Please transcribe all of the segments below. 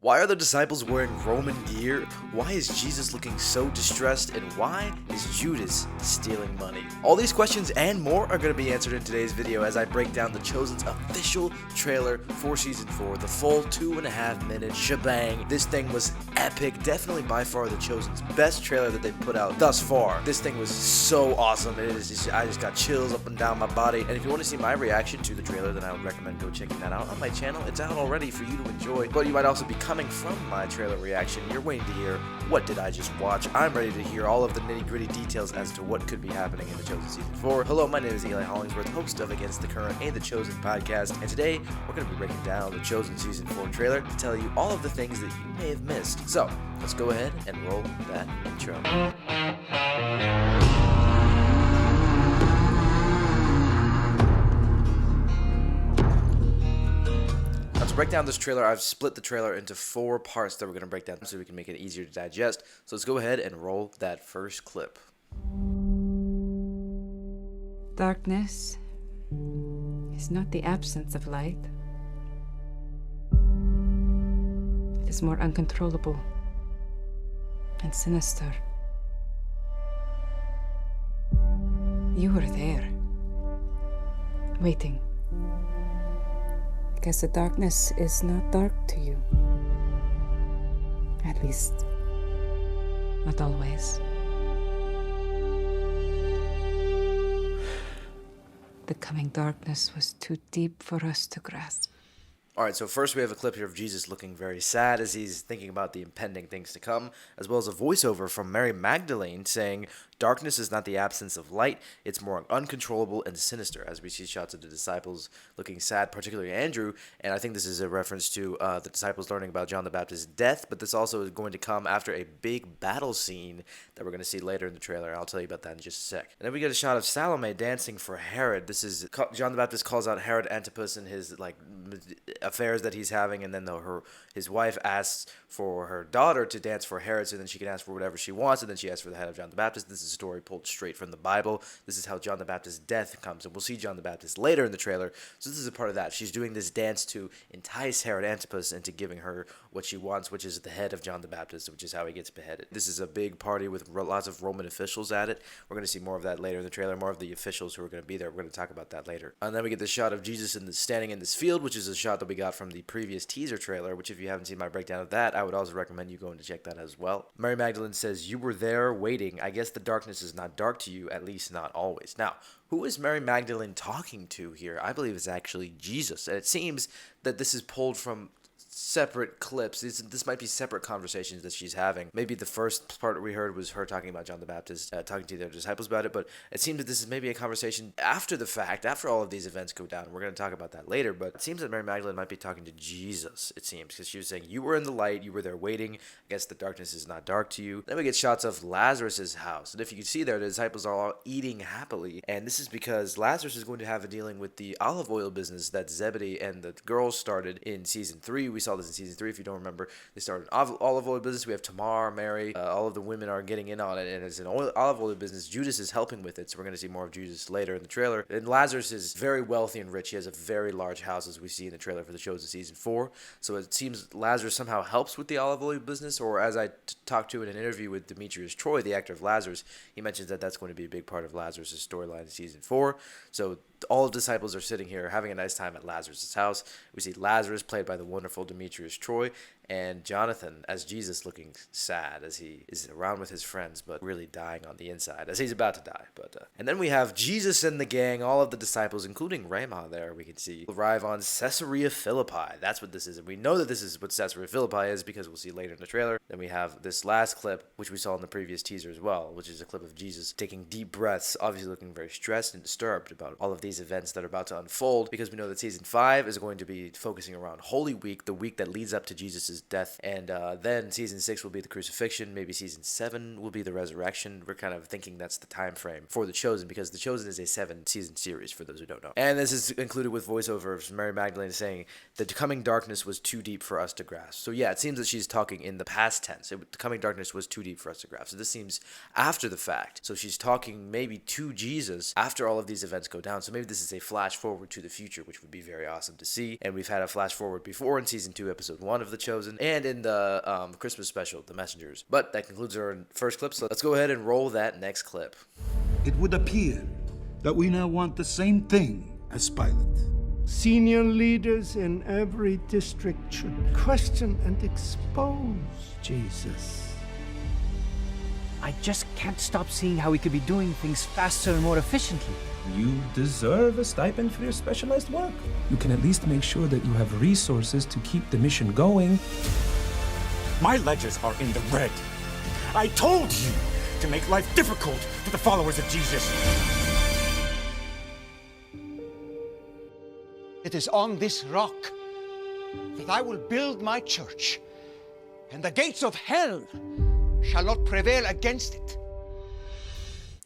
Why are the disciples wearing Roman gear? Why is Jesus looking so distressed? And why is Judas stealing money? All these questions and more are going to be answered in today's video as I break down The Chosen's official trailer for Season 4, the full 2.5-minute shebang. This thing was epic, definitely by far The Chosen's best trailer that they've put out thus far. This thing was so awesome. I just got chills up and down my body. And if you want to see my reaction to the trailer, then I would recommend go checking that out on my channel. It's out already for you to enjoy, but you might also be coming from my trailer reaction. You're waiting to hear, what did I just watch? I'm ready to hear all of the nitty-gritty details as to what could be happening in The Chosen Season 4. Hello, my name is Eli Hollingsworth, host of Against the Current and The Chosen podcast, and today we're going to be breaking down The Chosen Season 4 trailer to tell you all of the things that you may have missed. So, let's go ahead and roll that intro. To break down this trailer, I've split the trailer into 4 parts that we're going to break down so we can make it easier to digest. So let's go ahead and roll that first clip. Darkness is not the absence of light. It is more uncontrollable and sinister. You were there, waiting. Because the darkness is not dark to you. At least, not always. The coming darkness was too deep for us to grasp. Alright, so first we have a clip here of Jesus looking very sad as he's thinking about the impending things to come, as well as a voiceover from Mary Magdalene saying, "Darkness is not the absence of light, it's more uncontrollable and sinister," as we see shots of the disciples looking sad, particularly Andrew, and I think this is a reference to the disciples learning about John the Baptist's death, but this also is going to come after a big battle scene that we're going to see later in the trailer. I'll tell you about that in just a sec. And then we get a shot of Salome dancing for Herod. This is, John the Baptist calls out Herod Antipas and his, affairs that he's having, and then his wife asks for her daughter to dance for Herod so then she can ask for whatever she wants, and then she asks for the head of John the Baptist. This is a story pulled straight from the Bible. This is how John the Baptist's death comes, and we'll see John the Baptist later in the trailer, so this is a part of that. She's doing this dance to entice Herod Antipas into giving her what she wants, which is the head of John the Baptist, which is how he gets beheaded. This is a big party with lots of Roman officials at it. We're going to see more of that later in the trailer, more of the officials who are going to be there. We're going to talk about that later. And then we get the shot of Jesus standing in this field, which is a shot that we got from the previous teaser trailer, which if you haven't seen my breakdown of that, I would also recommend you going to check that as well. Mary Magdalene says, "You were there waiting. I guess the darkness is not dark to you, at least not always." Now, who is Mary Magdalene talking to here? I believe it's actually Jesus, and it seems that this is pulled from separate clips. This might be separate conversations that she's having. Maybe the first part we heard was her talking about John the Baptist, talking to their disciples about it, but it seems that this is maybe a conversation after the fact, after all of these events go down. We're going to talk about that later, but it seems that Mary Magdalene might be talking to Jesus, it seems, because she was saying, "You were in the light, you were there waiting. I guess the darkness is not dark to you." Then we get shots of Lazarus' house, and if you can see there, the disciples are all eating happily, and this is because Lazarus is going to have a dealing with the olive oil business that Zebedee and the girls started in Season 3. We saw this in Season 3, if you don't remember. They started an olive oil business. We have Tamar, Mary, all of the women are getting in on it, and it's an olive oil business. Judas is helping with it, so we're going to see more of Judas later in the trailer. And Lazarus is very wealthy and rich. He has a very large house, as we see in the trailer for The Chosen Season 4. So it seems Lazarus somehow helps with the olive oil business, or as I talked to in an interview with Demetrius Troy, the actor of Lazarus, he mentions that that's going to be a big part of Lazarus' storyline in Season 4. So all of the disciples are sitting here having a nice time at Lazarus' house. We see Lazarus, played by the wonderful Demetrius Troy, and Jonathan as Jesus, looking sad as he is around with his friends, but really dying on the inside, as he's about to die. And then we have Jesus and the gang, all of the disciples, including Rama there, we can see, arrive on Caesarea Philippi. That's what this is, and we know that this is what Caesarea Philippi is because we'll see later in the trailer. Then we have this last clip, which we saw in the previous teaser as well, which is a clip of Jesus taking deep breaths, obviously looking very stressed and disturbed about all of these events that are about to unfold, because we know that Season 5 is going to be focusing around Holy Week, the week that leads up to Jesus' death, and then Season 6 will be the crucifixion. Maybe Season 7 will be the resurrection. We're kind of thinking that's the time frame for The Chosen, because The Chosen is a 7-season series, for those who don't know. And this is included with voiceovers from Mary Magdalene saying, "The coming darkness was too deep for us to grasp." So yeah, it seems that she's talking in the past tense. The coming darkness was too deep for us to grasp. So this seems after the fact. So she's talking maybe to Jesus after all of these events go down. So maybe this is a flash forward to the future, which would be very awesome to see. And we've had a flash forward before in Season 2, Episode 1 of The Chosen. Chosen, and in the Christmas special, The Messengers. But that concludes our first clip, so let's go ahead and roll that next clip. It would appear that we now want the same thing as Pilate. Senior leaders in every district should question and expose Jesus. I just can't stop seeing how we could be doing things faster and more efficiently. You deserve a stipend for your specialized work. You can at least make sure that you have resources to keep the mission going. My ledgers are in the red. I told you to make life difficult for the followers of Jesus. It is on this rock that I will build my church, and the gates of hell shall not prevail against it.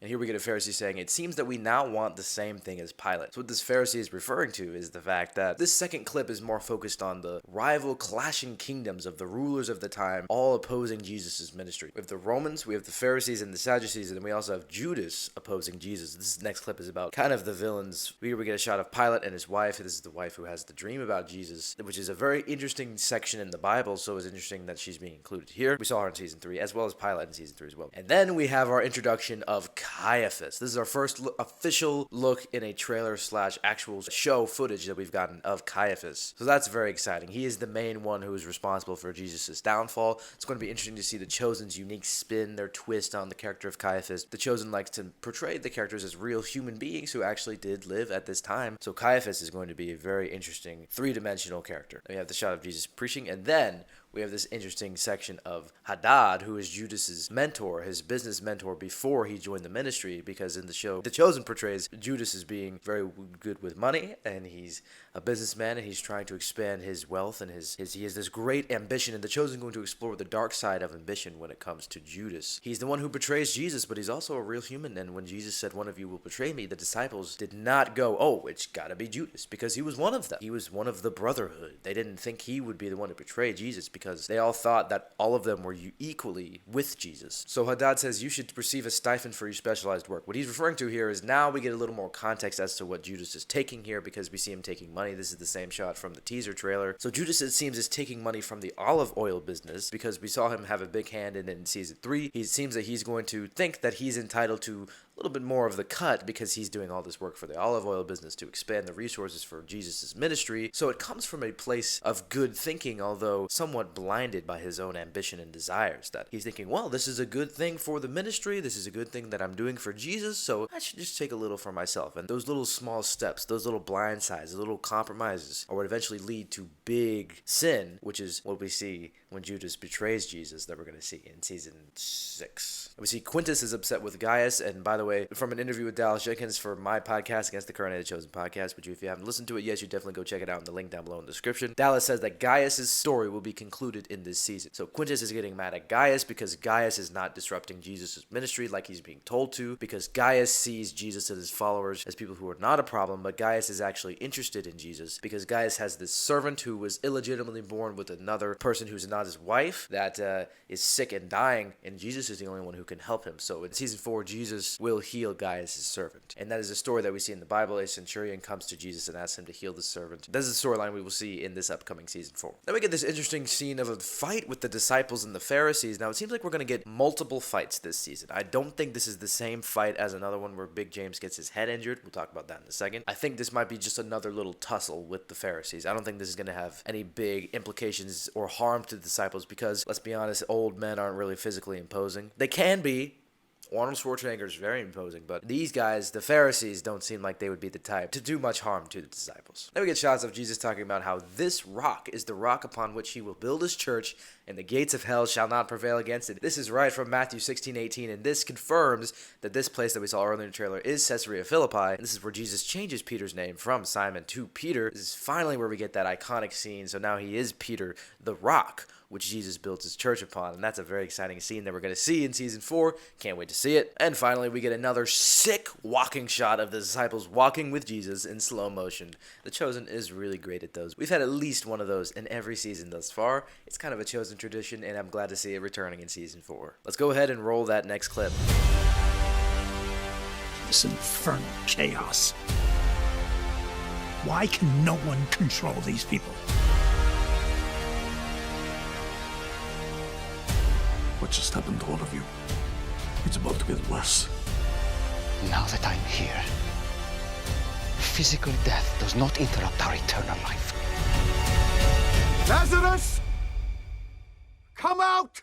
And here we get a Pharisee saying, it seems that we now want the same thing as Pilate. So what this Pharisee is referring to is the fact that this second clip is more focused on the rival clashing kingdoms of the rulers of the time, all opposing Jesus' ministry. We have the Romans, we have the Pharisees and the Sadducees, and then we also have Judas opposing Jesus. This next clip is about kind of the villains. Here we get a shot of Pilate and his wife. This is the wife who has the dream about Jesus, which is a very interesting section in the Bible, so it's interesting that she's being included here. We saw her in season 3, as well as Pilate in season 3 as well. And then we have our introduction of Caiaphas. This is our first official look in a trailer / actual show footage that we've gotten of Caiaphas. So that's very exciting. He is the main one who is responsible for Jesus' downfall. It's going to be interesting to see the Chosen's unique spin, their twist on the character of Caiaphas. The Chosen likes to portray the characters as real human beings who actually did live at this time. So Caiaphas is going to be a very interesting three-dimensional character. We have the shot of Jesus preaching, and then we have this interesting section of Hadad, who is Judas's mentor, his business mentor before he joined the ministry, because in the show, The Chosen portrays Judas as being very good with money, and he's a businessman, and he's trying to expand his wealth, and he has this great ambition, and The Chosen is going to explore the dark side of ambition when it comes to Judas. He's the one who betrays Jesus, but he's also a real human, and when Jesus said, "One of you will betray me," the disciples did not go, "Oh, it's gotta be Judas," because he was one of them. He was one of the brotherhood. They didn't think he would be the one to betray Jesus, because they all thought that all of them were equally with Jesus. So Hadad says, you should receive a stipend for your specialized work. What he's referring to here is now we get a little more context as to what Judas is taking here, because we see him taking money. This is the same shot from the teaser trailer. So Judas, it seems, is taking money from the olive oil business, because we saw him have a big hand in season 3. He seems that he's going to think that he's entitled to a little bit more of the cut because he's doing all this work for the olive oil business to expand the resources for Jesus' ministry. So it comes from a place of good thinking, although somewhat blinded by his own ambition and desires, that he's thinking, well, this is a good thing for the ministry, this is a good thing that I'm doing for Jesus, so I should just take a little for myself. And those little small steps, those little blind sides, those little compromises are what eventually lead to big sin, which is what we see when Judas betrays Jesus, that we're going to see in season 6. We see Quintus is upset with Gaius, and by the way, from an interview with Dallas Jenkins for my podcast, Against the Current and the Chosen podcast, which if you haven't listened to it yet, you definitely go check it out in the link down below in the description. Dallas says that Gaius' story will be concluded in this season. So Quintus is getting mad at Gaius because Gaius is not disrupting Jesus' ministry like he's being told to, because Gaius sees Jesus and his followers as people who are not a problem, but Gaius is actually interested in Jesus because Gaius has this servant who was illegitimately born with another person who's not his wife that is sick and dying, and Jesus is the only one who can help him. So in season 4, Jesus will heal Gaius' servant. And that is a story that we see in the Bible. A centurion comes to Jesus and asks him to heal the servant. This is a storyline we will see in this upcoming season 4. Then we get this interesting scene of a fight with the disciples and the Pharisees. Now it seems like we're going to get multiple fights this season. I don't think this is the same fight as another one where Big James gets his head injured. We'll talk about that in a second. I think this might be just another little tussle with the Pharisees. I don't think this is going to have any big implications or harm to the disciples because, let's be honest, old men aren't really physically imposing. They can be. Arnold Schwarzenegger is very imposing, but these guys, the Pharisees, don't seem like they would be the type to do much harm to the disciples. Then we get shots of Jesus talking about how this rock is the rock upon which he will build his church, and the gates of hell shall not prevail against it. This is right from Matthew 16:18, and this confirms that this place that we saw earlier in the trailer is Caesarea Philippi, and this is where Jesus changes Peter's name from Simon to Peter. This is finally where we get that iconic scene, so now he is Peter, the rock, which Jesus built his church upon, and that's a very exciting scene that we're going to see in season 4. Can't wait to see it. And finally, we get another sick walking shot of the disciples walking with Jesus in slow motion. The Chosen is really great at those. We've had at least one of those in every season thus far. It's kind of a Chosen tradition, and I'm glad to see it returning in season 4. Let's go ahead and roll that next clip. This infernal chaos. Why can no one control these people? what just happened to all of you. It's about to get worse. Now that I'm here, physical death does not interrupt our eternal life. Lazarus! Come out!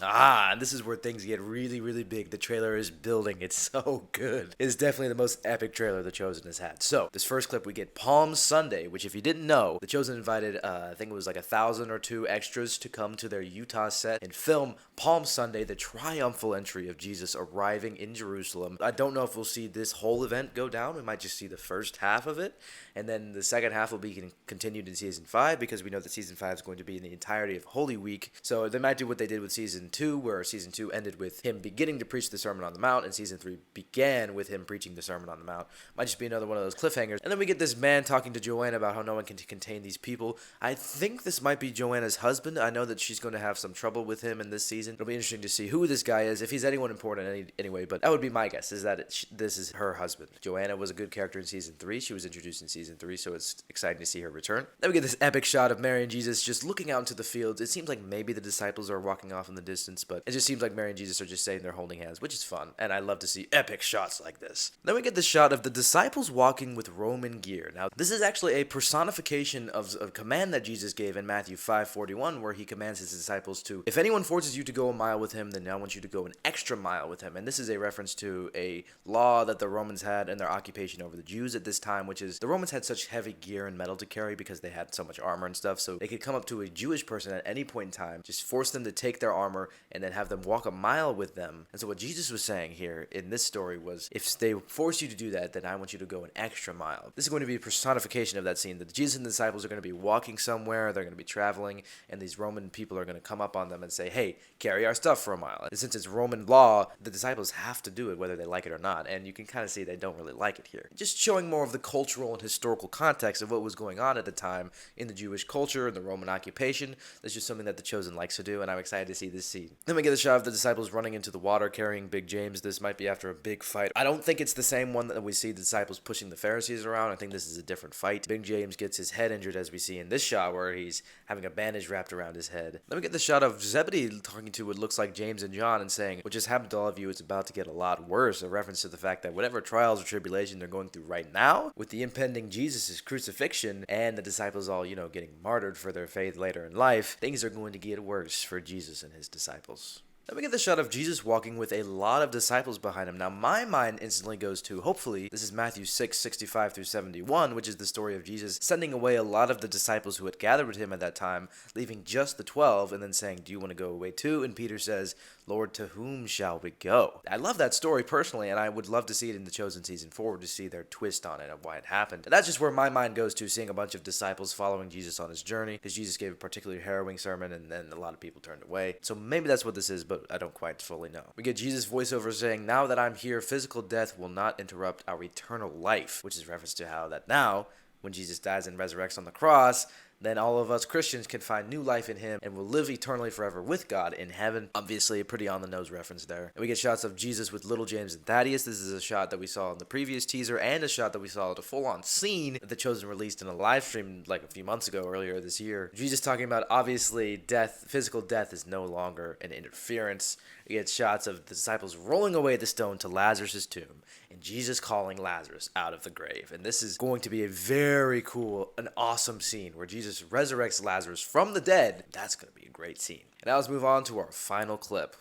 And this is where things get really, really big. The trailer is building. It's so good. It's definitely the most epic trailer The Chosen has had. So, this first clip, we get Palm Sunday, which if you didn't know, The Chosen invited, I think it was like 1,000 or 2 extras to come to their Utah set and film Palm Sunday, the triumphal entry of Jesus arriving in Jerusalem. I don't know if we'll see this whole event go down. We might just see the first half of it. And then the second half will be continued in Season 5, because we know that Season 5 is going to be in the entirety of Holy Week. So they might do what they did with Season 2, where Season 2 ended with him beginning to preach the Sermon on the Mount, and Season 3 began with him preaching the Sermon on the Mount. Might just be another one of those cliffhangers. And then we get this man talking to Joanna about how no one can contain these people. I think this might be Joanna's husband. I know that she's going to have some trouble with him in this season. It'll be interesting to see who this guy is, if he's anyone important anyway, but that would be my guess, is that this is her husband. Joanna was a good character in Season 3. She was introduced in Season 3, so it's exciting to see her return. Then we get this epic shot of Mary and Jesus just looking out into the fields. It seems like maybe the disciples are walking off in the distance, but it just seems like Mary and Jesus are just sitting there holding hands, which is fun, and I love to see epic shots like this. Then we get the shot of the disciples walking with Roman gear. Now, this is actually a personification of a command that Jesus gave in Matthew 5:41, where he commands his disciples to, if anyone forces you to go a mile with him, then I want you to go an extra mile with him. And this is a reference to a law that the Romans had in their occupation over the Jews at this time, which is the Romans had such heavy gear and metal to carry because they had so much armor and stuff, so they could come up to a Jewish person at any point in time, just force them to take their armor, and then have them walk a mile with them. And so what Jesus was saying here in this story was, if they force you to do that, then I want you to go an extra mile. This is going to be a personification of that scene, that Jesus and the disciples are going to be walking somewhere, they're going to be traveling, and these Roman people are going to come up on them and say, hey, carry our stuff for a mile. And since it's Roman law, the disciples have to do it whether they like it or not, and you can kind of see they don't really like it here. Just showing more of the cultural and historical context of what was going on at the time in the Jewish culture and the Roman occupation. That's just something that The Chosen likes to do, and I'm excited to see this scene. Then we get a shot of the disciples running into the water carrying Big James. This might be after a big fight. I don't think it's the same one that we see the disciples pushing the Pharisees around. I think this is a different fight. Big James gets his head injured, as we see in this shot, where he's having a bandage wrapped around his head. Then we get the shot of Zebedee talking to what looks like James and John and saying, what just happened to all of you is about to get a lot worse, a reference to the fact that whatever trials or tribulation they're going through right now, with the impending Jesus' crucifixion and the disciples all, getting martyred for their faith later in life, things are going to get worse for Jesus and his disciples. Then we get the shot of Jesus walking with a lot of disciples behind him. Now, my mind instantly goes to, hopefully, this is Matthew 6:65 through 71, which is the story of Jesus sending away a lot of the disciples who had gathered with him at that time, leaving just the 12, and then saying, do you want to go away too? And Peter says, Lord, to whom shall we go? I love that story personally, and I would love to see it in The Chosen Season 4 to see their twist on it and why it happened. And that's just where my mind goes to, seeing a bunch of disciples following Jesus on his journey, because Jesus gave a particularly harrowing sermon, and then a lot of people turned away. So maybe that's what this is, but I don't quite fully know. We get Jesus' voiceover saying, now that I'm here, physical death will not interrupt our eternal life, which is reference to how that now, when Jesus dies and resurrects on the cross, then all of us Christians can find new life in him and will live eternally forever with God in heaven. Obviously, a pretty on-the-nose reference there. And we get shots of Jesus with little James and Thaddeus. This is a shot that we saw in the previous teaser, and a shot that we saw at a full-on scene that The Chosen released in a live stream like a few months ago, earlier this year. Jesus talking about, obviously, death, physical death is no longer an interference. We get shots of the disciples rolling away the stone to Lazarus' tomb, and Jesus calling Lazarus out of the grave. And this is going to be a very cool, an awesome scene where Jesus resurrects Lazarus from the dead. That's going to be a great scene. And now let's move on to our final clip.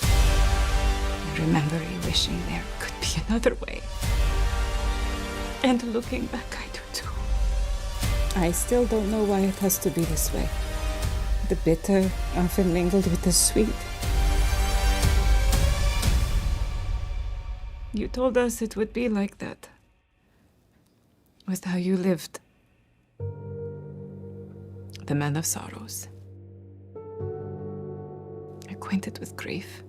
I remember you wishing there could be another way. And looking back, I do too. I still don't know why it has to be this way. The bitter often mingled with the sweet. You told us it would be like that. With how you lived. The man of sorrows. Acquainted with grief.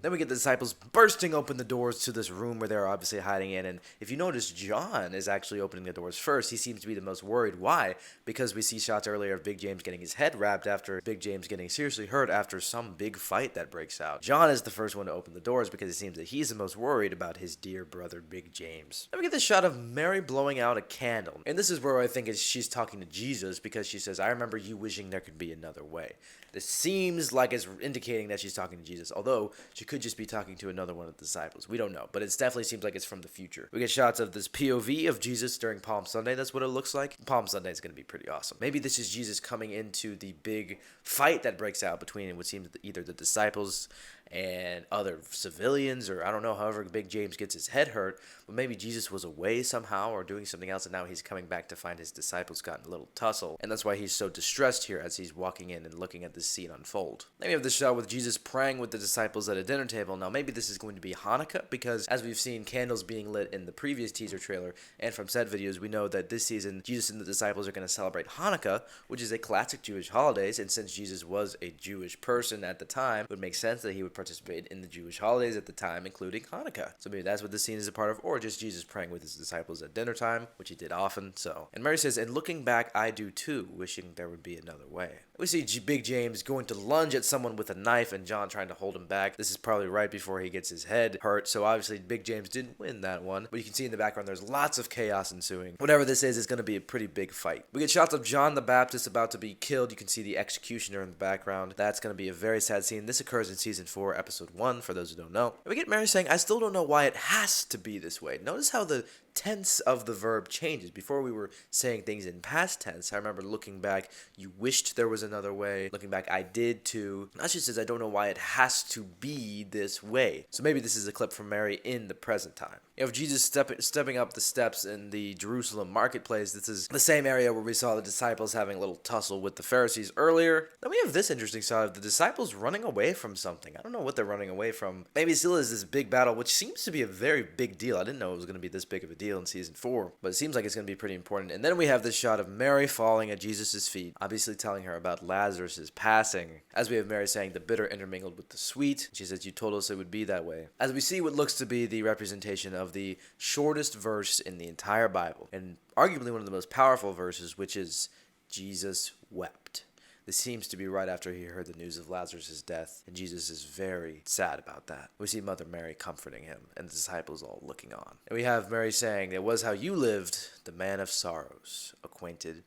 Then we get the disciples bursting open the doors to this room where they're obviously hiding in. And if you notice, John is actually opening the doors first. He seems to be the most worried. Why? Because we see shots earlier of Big James getting his head wrapped after Big James getting seriously hurt after some big fight that breaks out. John is the first one to open the doors because it seems that he's the most worried about his dear brother, Big James. Then we get this shot of Mary blowing out a candle. And this is where I think she's talking to Jesus because she says, I remember you wishing there could be another way. This seems like it's indicating that she's talking to Jesus, although she could just be talking to another one of the disciples. We don't know, but it definitely seems like it's from the future. We get shots of this POV of Jesus during Palm Sunday. That's what it looks like. Palm Sunday is going to be pretty awesome. Maybe this is Jesus coming into the big fight that breaks out between what seems either the disciples and other civilians, or I don't know, however Big James gets his head hurt, but maybe Jesus was away somehow or doing something else, and now he's coming back to find his disciples got in a little tussle, and that's why he's so distressed here as he's walking in and looking at this scene unfold. Then we have this shot with Jesus praying with the disciples at a dinner table. Now maybe this is going to be Hanukkah, because as we've seen candles being lit in the previous teaser trailer and from set videos, we know that this season Jesus and the disciples are going to celebrate Hanukkah, which is a classic Jewish holidays, and since Jesus was a Jewish person at the time, it would make sense that he would participate in the Jewish holidays at the time, including Hanukkah. So maybe that's what this scene is a part of, or just Jesus praying with his disciples at dinner time, which he did often. So, and Mary says, and looking back, I do too, wishing there would be another way. We see Big James going to lunge at someone with a knife and John trying to hold him back. This is probably right before he gets his head hurt, so obviously Big James didn't win that one. But you can see in the background there's lots of chaos ensuing. Whatever this is, it's going to be a pretty big fight. We get shots of John the Baptist about to be killed. You can see the executioner in the background. That's going to be a very sad scene. This occurs in season 4, episode 1, for those who don't know. And we get Mary saying, I still don't know why it has to be this way. Notice how the tense of the verb changes. Before we were saying things in past tense. I remember looking back, you wished there was another way. Looking back, I did too. Now she says, I don't know why it has to be this way. So maybe this is a clip from Mary in the present time. You have Jesus stepping up the steps in the Jerusalem marketplace. This is the same area where we saw the disciples having a little tussle with the Pharisees earlier. Then we have this interesting shot of the disciples running away from something. I don't know what they're running away from. Maybe it still is this big battle, which seems to be a very big deal. I didn't know it was going to be this big of a deal in season 4, but it seems like it's going to be pretty important. And then we have this shot of Mary falling at Jesus' feet, obviously telling her about Lazarus' passing. As we have Mary saying, the bitter intermingled with the sweet. She says, you told us it would be that way. As we see what looks to be the representation of the shortest verse in the entire Bible, and arguably one of the most powerful verses, which is, Jesus wept. This seems to be right after he heard the news of Lazarus' death, and Jesus is very sad about that. We see Mother Mary comforting him, and the disciples all looking on. And we have Mary saying, it was how you lived, the man of sorrows, acquainted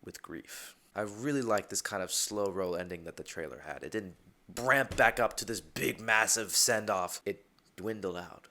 with grief. I really like this kind of slow roll ending that the trailer had. It didn't ramp back up to this big, massive send-off. It dwindled out.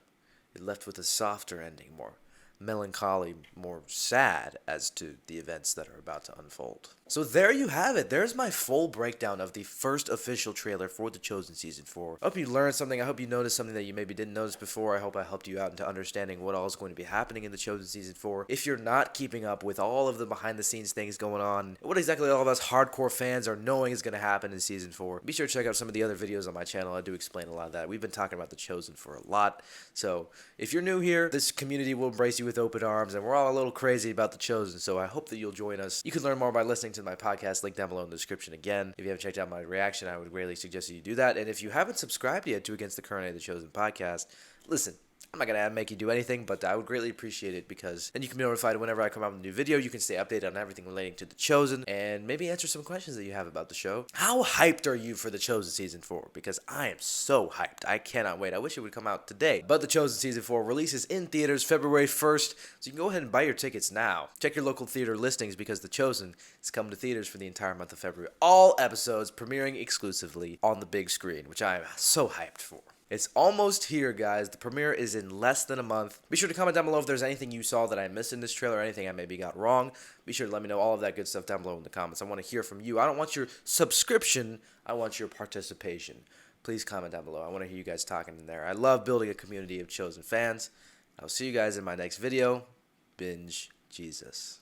It left with a softer ending, more melancholy, more sad as to the events that are about to unfold. So there you have it. There's my full breakdown of the first official trailer for The Chosen Season 4. I hope you learned something. I hope you noticed something that you maybe didn't notice before. I hope I helped you out into understanding what all is going to be happening in The Chosen Season 4. If you're not keeping up with all of the behind-the-scenes things going on, what exactly all of us hardcore fans are knowing is going to happen in Season 4, be sure to check out some of the other videos on my channel. I do explain a lot of that. We've been talking about The Chosen for a lot. So if you're new here, this community will embrace you with open arms, and we're all a little crazy about The Chosen, so I hope that you'll join us. You can learn more by listening to my podcast, link down below in the description again. If you haven't checked out my reaction, I would greatly suggest that you do that, and if you haven't subscribed yet to Against the Current of The Chosen podcast, listen, I'm not going to make you do anything, but I would greatly appreciate it, because then you can be notified whenever I come out with a new video. You can stay updated on everything relating to The Chosen, and maybe answer some questions that you have about the show. How hyped are you for The Chosen Season 4? Because I am so hyped. I cannot wait. I wish it would come out today. But The Chosen Season 4 releases in theaters February 1st, so you can go ahead and buy your tickets now. Check your local theater listings, because The Chosen is coming to theaters for the entire month of February. All episodes premiering exclusively on the big screen, which I am so hyped for. It's almost here, guys. The premiere is in less than a month. Be sure to comment down below if there's anything you saw that I missed in this trailer, or anything I maybe got wrong. Be sure to let me know all of that good stuff down below in the comments. I want to hear from you. I don't want your subscription. I want your participation. Please comment down below. I want to hear you guys talking in there. I love building a community of Chosen fans. I'll see you guys in my next video. Binge Jesus.